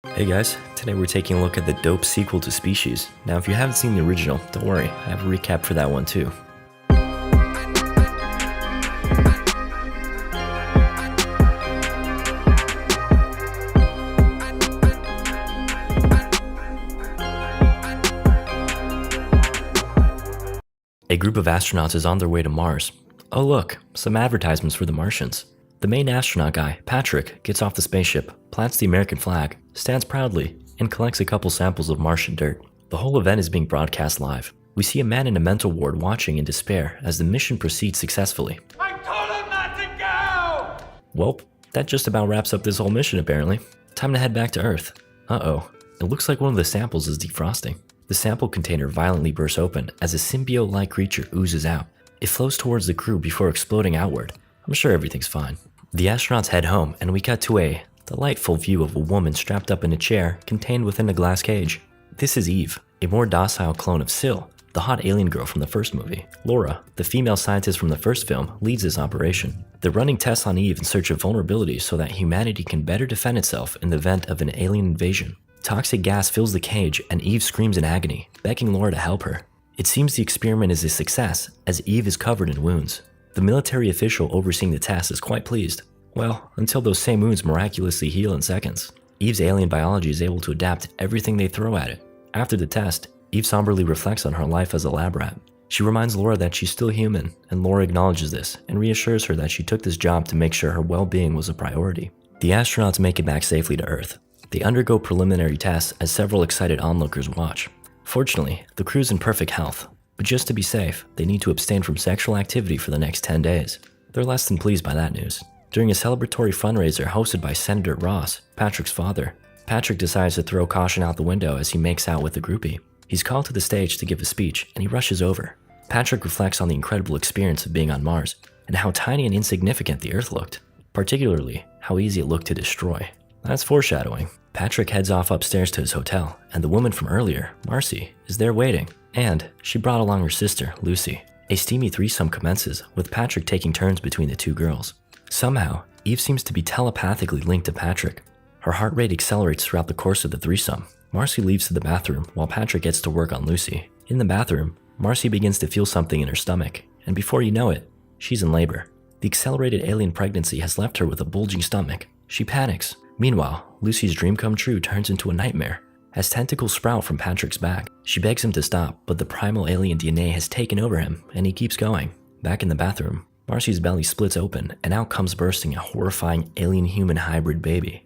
Hey guys, today we're taking a look at the dope sequel to Species. Now if you haven't seen the original, don't worry, I have a recap for that one too. A group of astronauts is on their way to Mars. Oh look, some advertisements for the Martians. The main astronaut guy, Patrick, gets off the spaceship, plants the American flag, stands proudly, and collects a couple samples of Martian dirt. The whole event is being broadcast live. We see a man in a mental ward watching in despair as the mission proceeds successfully. I told him not to go! Well, that just about wraps up this whole mission apparently. Time to head back to Earth. Uh-oh, it looks like one of the samples is defrosting. The sample container violently bursts open as a symbiote-like creature oozes out. It flows towards the crew before exploding outward. I'm sure everything's fine. The astronauts head home and we cut to a delightful view of a woman strapped up in a chair contained within a glass cage. This is Eve, a more docile clone of Syl, the hot alien girl from the first movie. Laura, the female scientist from the first film, leads this operation. They're running tests on Eve in search of vulnerabilities so that humanity can better defend itself in the event of an alien invasion. Toxic gas fills the cage and Eve screams in agony, begging Laura to help her. It seems the experiment is a success as Eve is covered in wounds. The military official overseeing the test is quite pleased. Well, until those same wounds miraculously heal in seconds. Eve's alien biology is able to adapt to everything they throw at it. After the test, Eve somberly reflects on her life as a lab rat. She reminds Laura that she's still human, and Laura acknowledges this and reassures her that she took this job to make sure her well-being was a priority. The astronauts make it back safely to Earth. They undergo preliminary tests as several excited onlookers watch. Fortunately, the crew's in perfect health, but just to be safe, they need to abstain from sexual activity for the next 10 days. They're less than pleased by that news. During a celebratory fundraiser hosted by Senator Ross, Patrick's father, Patrick decides to throw caution out the window as he makes out with the groupie. He's called to the stage to give a speech and he rushes over. Patrick reflects on the incredible experience of being on Mars and how tiny and insignificant the Earth looked, particularly how easy it looked to destroy. That's foreshadowing. Patrick heads off upstairs to his hotel, and the woman from earlier, Marcy, is there waiting. And she brought along her sister, Lucy. A steamy threesome commences, with Patrick taking turns between the two girls. Somehow, Eve seems to be telepathically linked to Patrick. Her heart rate accelerates throughout the course of the threesome. Marcy leaves to the bathroom while Patrick gets to work on Lucy. In the bathroom, Marcy begins to feel something in her stomach, and before you know it, she's in labor. The accelerated alien pregnancy has left her with a bulging stomach. She panics. Meanwhile, Lucy's dream come true turns into a nightmare. As tentacles sprout from Patrick's back, she begs him to stop, but the primal alien DNA has taken over him, and he keeps going. Back in the bathroom, Marcy's belly splits open, and out comes bursting a horrifying alien-human hybrid baby.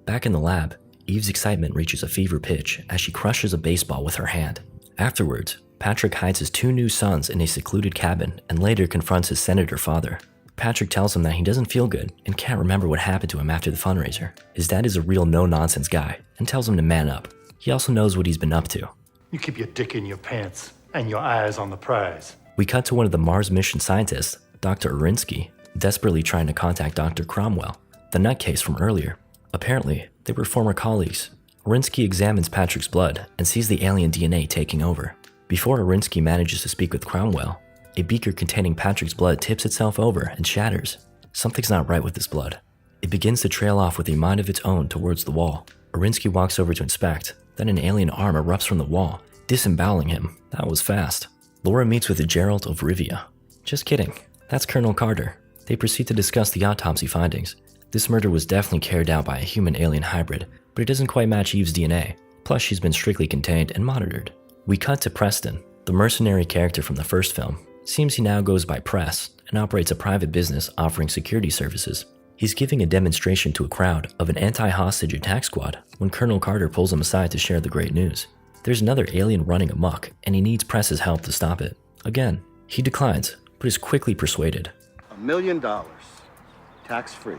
Back in the lab, Eve's excitement reaches a fever pitch as she crushes a baseball with her hand. Afterwards, Patrick hides his two new sons in a secluded cabin and later confronts his senator father. Patrick tells him that he doesn't feel good and can't remember what happened to him after the fundraiser. His dad is a real no-nonsense guy and tells him to man up. He also knows what he's been up to. You keep your dick in your pants and your eyes on the prize. We cut to one of the Mars mission scientists, Dr. Arinsky, desperately trying to contact Dr. Cromwell, the nutcase from earlier. Apparently, they were former colleagues. Arinsky examines Patrick's blood and sees the alien DNA taking over. Before Arinsky manages to speak with Cromwell, a beaker containing Patrick's blood tips itself over and shatters. Something's not right with this blood. It begins to trail off with a mind of its own towards the wall. Arinsky walks over to inspect, then an alien arm erupts from the wall, disemboweling him. That was fast. Laura meets with Gerald of Rivia. Just kidding, that's Colonel Carter. They proceed to discuss the autopsy findings. This murder was definitely carried out by a human-alien hybrid, but it doesn't quite match Eve's DNA. Plus, she's been strictly contained and monitored. We cut to Preston, the mercenary character from the first film. Seems he now goes by Press and operates a private business offering security services. He's giving a demonstration to a crowd of an anti-hostage attack squad when Colonel Carter pulls him aside to share the great news. There's another alien running amok and he needs Press's help to stop it. Again, he declines, but is quickly persuaded. $1 million, tax-free.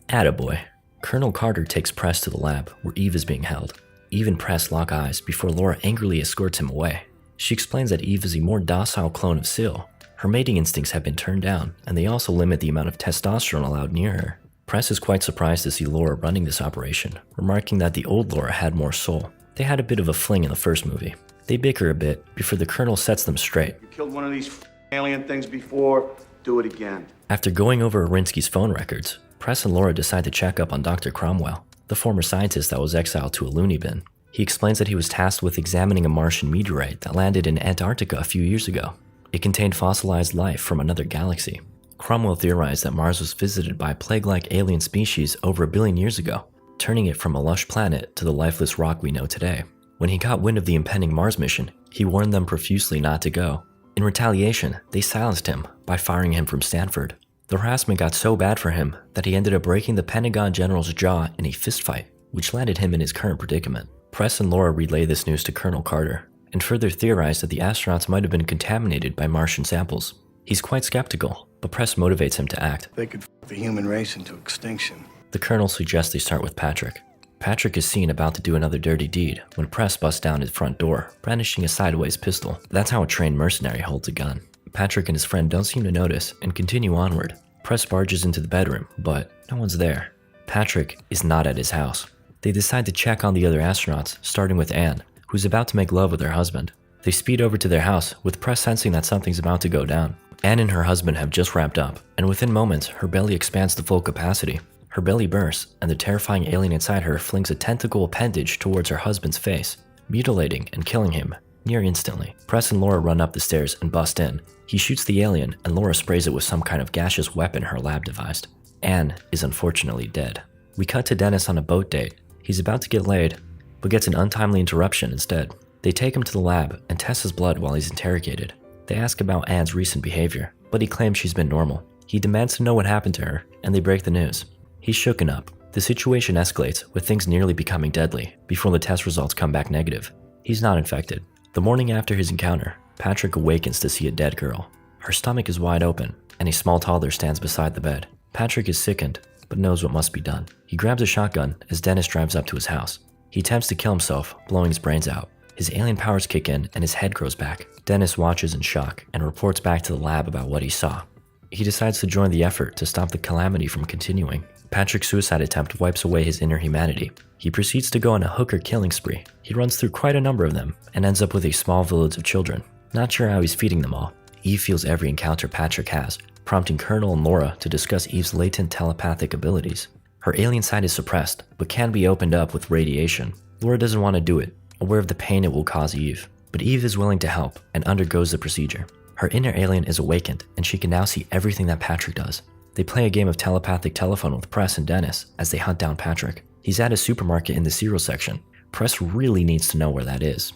Attaboy. Colonel Carter takes Press to the lab where Eve is being held. Eve and Press lock eyes before Laura angrily escorts him away. She explains that Eve is a more docile clone of Syl. Her mating instincts have been turned down, and they also limit the amount of testosterone allowed near her. Press is quite surprised to see Laura running this operation, remarking that the old Laura had more soul. They had a bit of a fling in the first movie. They bicker a bit before the Colonel sets them straight. You killed one of these alien things before, do it again. After going over Arinsky's phone records, Press and Laura decide to check up on Dr. Cromwell, the former scientist that was exiled to a loony bin. He explains that he was tasked with examining a Martian meteorite that landed in Antarctica a few years ago. It contained fossilized life from another galaxy. Cromwell theorized that Mars was visited by plague-like alien species over 1 billion years ago, turning it from a lush planet to the lifeless rock we know today. When he got wind of the impending Mars mission, he warned them profusely not to go. In retaliation, they silenced him by firing him from Stanford. The harassment got so bad for him that he ended up breaking the Pentagon general's jaw in a fistfight, which landed him in his current predicament. Press and Laura relay this news to Colonel Carter, and further theorize that the astronauts might have been contaminated by Martian samples. He's quite skeptical, but Press motivates him to act. They could f the human race into extinction. The Colonel suggests they start with Patrick. Patrick is seen about to do another dirty deed when Press busts down his front door, brandishing a sideways pistol. That's how a trained mercenary holds a gun. Patrick and his friend don't seem to notice and continue onward. Press barges into the bedroom, but no one's there. Patrick is not at his house. They decide to check on the other astronauts, starting with Anne, who's about to make love with her husband. They speed over to their house, with Press sensing that something's about to go down. Anne and her husband have just wrapped up, and within moments, her belly expands to full capacity. Her belly bursts, and the terrifying alien inside her flings a tentacle appendage towards her husband's face, mutilating and killing him near instantly. Press and Laura run up the stairs and bust in. He shoots the alien, and Laura sprays it with some kind of gaseous weapon her lab devised. Anne is unfortunately dead. We cut to Dennis on a boat date. He's about to get laid, but gets an untimely interruption instead. They take him to the lab and test his blood while he's interrogated. They ask about Anne's recent behavior, but he claims she's been normal. He demands to know what happened to her, and they break the news. He's shooken up. The situation escalates, with things nearly becoming deadly before the test results come back negative. He's not infected. The morning after his encounter, Patrick awakens to see a dead girl. Her stomach is wide open, and a small toddler stands beside the bed. Patrick is sickened, but knows what must be done. He grabs a shotgun as Dennis drives up to his house. He attempts to kill himself, blowing his brains out. His alien powers kick in, and his head grows back. Dennis watches in shock and reports back to the lab about what he saw. He decides to join the effort to stop the calamity from continuing. Patrick's suicide attempt wipes away his inner humanity. He proceeds to go on a hooker killing spree. He runs through quite a number of them and ends up with a small village of children. Not sure how he's feeding them all. Eve feels every encounter Patrick has, prompting Colonel and Laura to discuss Eve's latent telepathic abilities. Her alien side is suppressed, but can be opened up with radiation. Laura doesn't want to do it, aware of the pain it will cause Eve, but Eve is willing to help and undergoes the procedure. Her inner alien is awakened, and she can now see everything that Patrick does. They play a game of telepathic telephone with Press and Dennis as they hunt down Patrick. He's at a supermarket in the cereal section. Press really needs to know where that is.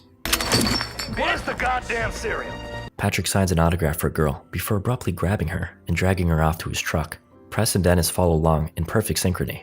Where's the goddamn cereal? Patrick signs an autograph for a girl before abruptly grabbing her and dragging her off to his truck. Press and Dennis follow along in perfect synchrony.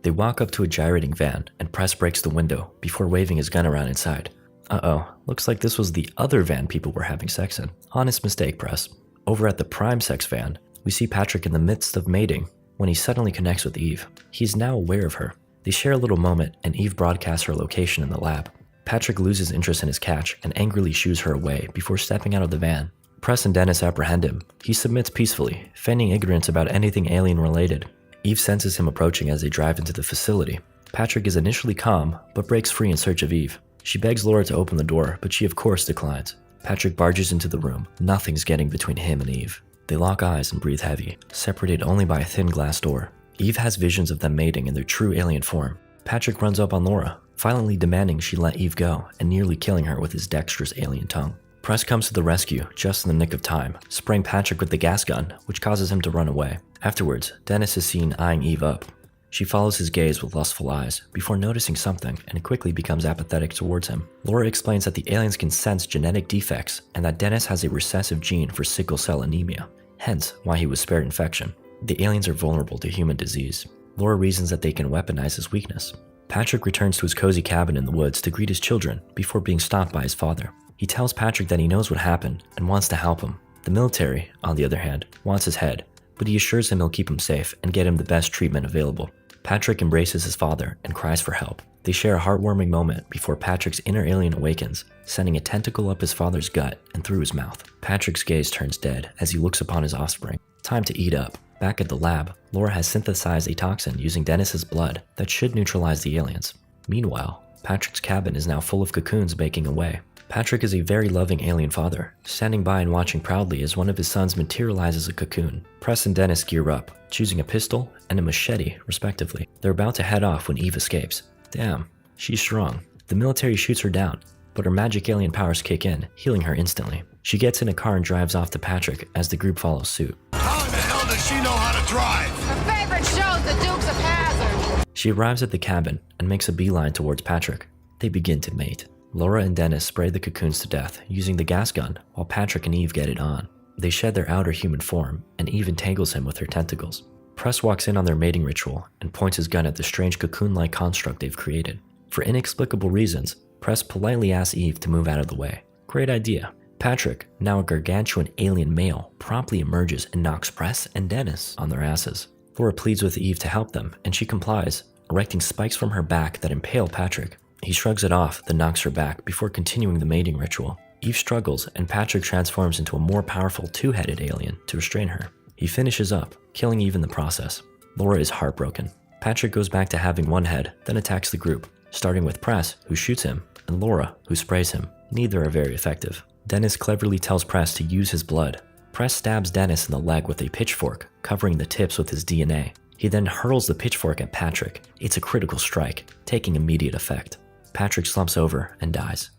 They walk up to a gyrating van, and Press breaks the window before waving his gun around inside. Uh-oh, looks like this was the other van people were having sex in. Honest mistake, Press. Over at the prime sex van, we see Patrick in the midst of mating when he suddenly connects with Eve. He's now aware of her. They share a little moment, and Eve broadcasts her location in the lab. Patrick loses interest in his catch and angrily shoos her away before stepping out of the van. Press and Dennis apprehend him. He submits peacefully, feigning ignorance about anything alien-related. Eve senses him approaching as they drive into the facility. Patrick is initially calm, but breaks free in search of Eve. She begs Laura to open the door, but she of course declines. Patrick barges into the room. Nothing's getting between him and Eve. They lock eyes and breathe heavy, separated only by a thin glass door. Eve has visions of them mating in their true alien form. Patrick runs up on Laura, violently demanding she let Eve go and nearly killing her with his dexterous alien tongue. Press comes to the rescue just in the nick of time, spraying Patrick with the gas gun, which causes him to run away. Afterwards, Dennis is seen eyeing Eve up. She follows his gaze with lustful eyes before noticing something and quickly becomes apathetic towards him. Laura explains that the aliens can sense genetic defects and that Dennis has a recessive gene for sickle cell anemia, hence why he was spared infection. The aliens are vulnerable to human disease. Laura reasons that they can weaponize his weakness. Patrick returns to his cozy cabin in the woods to greet his children before being stopped by his father. He tells Patrick that he knows what happened and wants to help him. The military, on the other hand, wants his head, but he assures him he'll keep him safe and get him the best treatment available. Patrick embraces his father and cries for help. They share a heartwarming moment before Patrick's inner alien awakens, sending a tentacle up his father's gut and through his mouth. Patrick's gaze turns dead as he looks upon his offspring. Time to eat up. Back at the lab, Laura has synthesized a toxin using Dennis's blood that should neutralize the aliens. Meanwhile, Patrick's cabin is now full of cocoons baking away. Patrick is a very loving alien father, standing by and watching proudly as one of his sons materializes a cocoon. Press and Dennis gear up, choosing a pistol and a machete, respectively. They're about to head off when Eve escapes. Damn, she's strong. The military shoots her down, but her magic alien powers kick in, healing her instantly. She gets in a car and drives off to Patrick as the group follows suit. How in the hell does she know how to drive? Her favorite show's The Dukes of Hazzard. She arrives at the cabin and makes a beeline towards Patrick. They begin to mate. Laura and Dennis spray the cocoons to death using the gas gun while Patrick and Eve get it on. They shed their outer human form and Eve entangles him with her tentacles. Press walks in on their mating ritual and points his gun at the strange cocoon-like construct they've created. For inexplicable reasons, Press politely asks Eve to move out of the way. Great idea. Patrick, now a gargantuan alien male, promptly emerges and knocks Press and Dennis on their asses. Laura pleads with Eve to help them, and she complies, erecting spikes from her back that impale Patrick. He shrugs it off, then knocks her back before continuing the mating ritual. Eve struggles, and Patrick transforms into a more powerful two-headed alien to restrain her. He finishes up, killing Eve in the process. Laura is heartbroken. Patrick goes back to having one head, then attacks the group, starting with Press, who shoots him, and Laura, who sprays him. Neither are very effective. Dennis cleverly tells Press to use his blood. Press stabs Dennis in the leg with a pitchfork, covering the tips with his DNA. He then hurls the pitchfork at Patrick. It's a critical strike, taking immediate effect. Patrick slumps over and dies.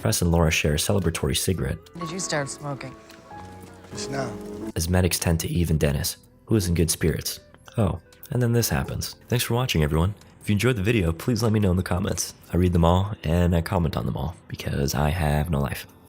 Press and Laura share a celebratory cigarette Did you start smoking? Just now. as medics tend to Eve and Dennis, who is in good spirits. Oh, and then this happens. Thanks for watching, everyone. If you enjoyed the video, please let me know in the comments. I read them all and I comment on them all because I have no life.